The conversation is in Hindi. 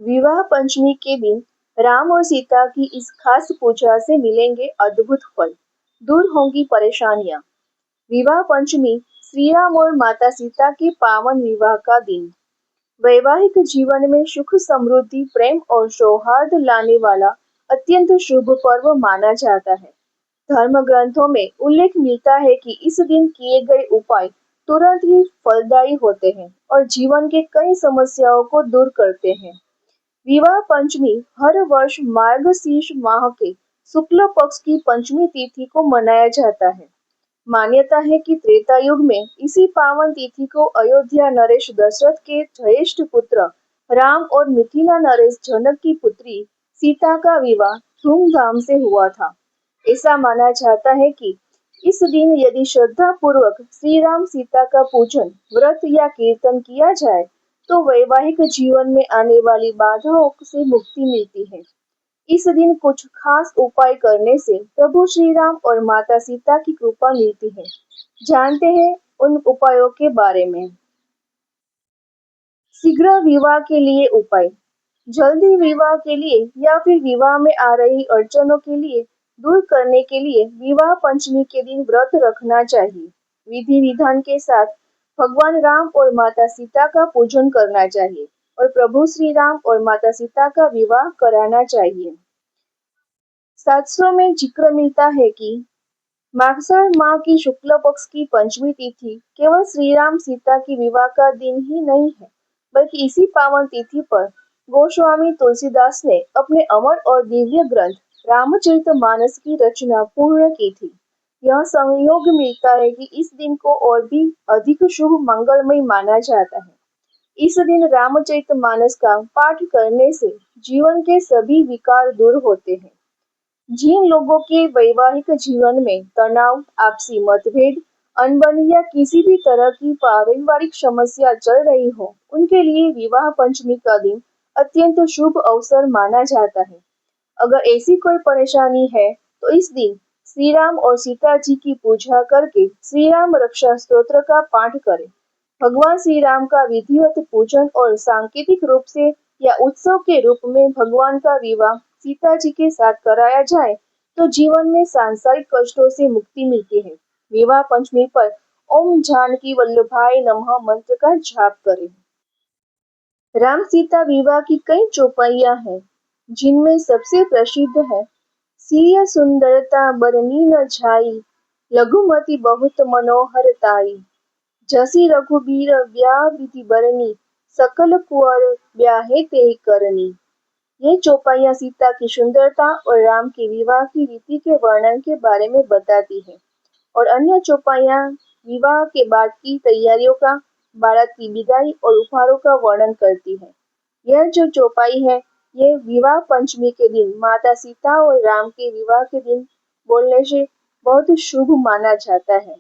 विवाह पंचमी के दिन राम और सीता की इस खास पूजा से मिलेंगे अद्भुत फल। दूर होंगी परेशानियां। विवाह पंचमी श्री राम और माता सीता के पावन विवाह का दिन वैवाहिक जीवन में सुख समृद्धि प्रेम और सौहार्द लाने वाला अत्यंत शुभ पर्व माना जाता है। धर्म ग्रंथों में उल्लेख मिलता है कि इस दिन किए गए उपाय तुरंत ही फलदायी होते हैं और जीवन के कई समस्याओं को दूर करते हैं। विवाह पंचमी हर वर्ष मार्गशीर्ष माह के शुक्ल पक्ष की पंचमी तिथि को मनाया जाता है। मान्यता है कि त्रेता युग में इसी पावन तिथि को अयोध्या नरेश दशरथ के ज्येष्ठ पुत्र राम और मिथिला नरेश जनक की पुत्री सीता का विवाह धूमधाम से हुआ था। ऐसा माना जाता है कि इस दिन यदि श्रद्धा पूर्वक श्री राम सीता का पूजन व्रत या कीर्तन किया जाए तो वैवाहिक जीवन में आने वाली बाधाओं से मुक्ति मिलती है। इस दिन कुछ खास उपाय करने से प्रभु श्री राम और माता सीता की कृपा मिलती है। जानते हैं उन उपायों के बारे में। शीघ्र विवाह के लिए उपाय। जल्दी विवाह के लिए या फिर विवाह में आ रही अड़चनों के लिए दूर करने के लिए विवाह पंचमी के दिन व्रत रखना चाहिए। विधि विधान के साथ भगवान राम और माता सीता का पूजन करना चाहिए और प्रभु श्री राम और माता सीता का विवाह कराना चाहिए। शास्त्रों में जिक्र मिलता है कि मागसर माह की शुक्ल पक्ष की पंचमी तिथि केवल श्री राम सीता की विवाह का दिन ही नहीं है, बल्कि इसी पावन तिथि पर गोस्वामी तुलसीदास ने अपने अमर और दिव्य ग्रंथ रामचरितमानस की रचना पूर्ण की थी। यह संयोग मिलता है कि इस दिन को और भी अधिक शुभ मंगलमय माना जाता है। इस दिन रामचरितमानस का पाठ करने से जीवन के सभी विकार दूर होते हैं। जिन लोगों के वैवाहिक जीवन में तनाव, आपसी मतभेद, अनबन या किसी भी तरह की पारिवारिक समस्या चल रही हो, उनके लिए विवाह पंचमी का दिन अत्यंत शुभ अवसर माना जाता है। अगर ऐसी कोई परेशानी है, तो इस दिन श्री राम और सीता जी की पूजा करके श्री राम रक्षा स्तोत्र का पाठ करें। भगवान श्री राम का विधिवत पूजन और सांकेतिक रूप से या उत्सव के रूप में भगवान का विवाह सीता जी के साथ कराया जाए तो जीवन में सांसारिक कष्टों से मुक्ति मिलती है। विवाह पंचमी पर ओम जानकी वल्लभाय नमः मंत्र का जाप करें। राम सीता विवाह की कई चौपाइयां हैं, जिनमें सबसे प्रसिद्ध है सिय सुंदरता बरनी न जाई, लघुमति बहुत मनोहर ताई, जसी रघुबीर ब्याह विधि बरनी, सकल कुंवर ब्याहे ते करनी। ये चौपाइयां सीता की सुंदरता और राम के विवाह की रीति के वर्णन के बारे में बताती है और अन्य चौपाइयां विवाह के बाद की तैयारियों का, बारात की विदाई और उपहारों का वर्णन करती है। यह जो चौपाई है, ये विवाह पंचमी के दिन माता सीता और राम के विवाह के दिन बोलने से बहुत शुभ माना जाता है।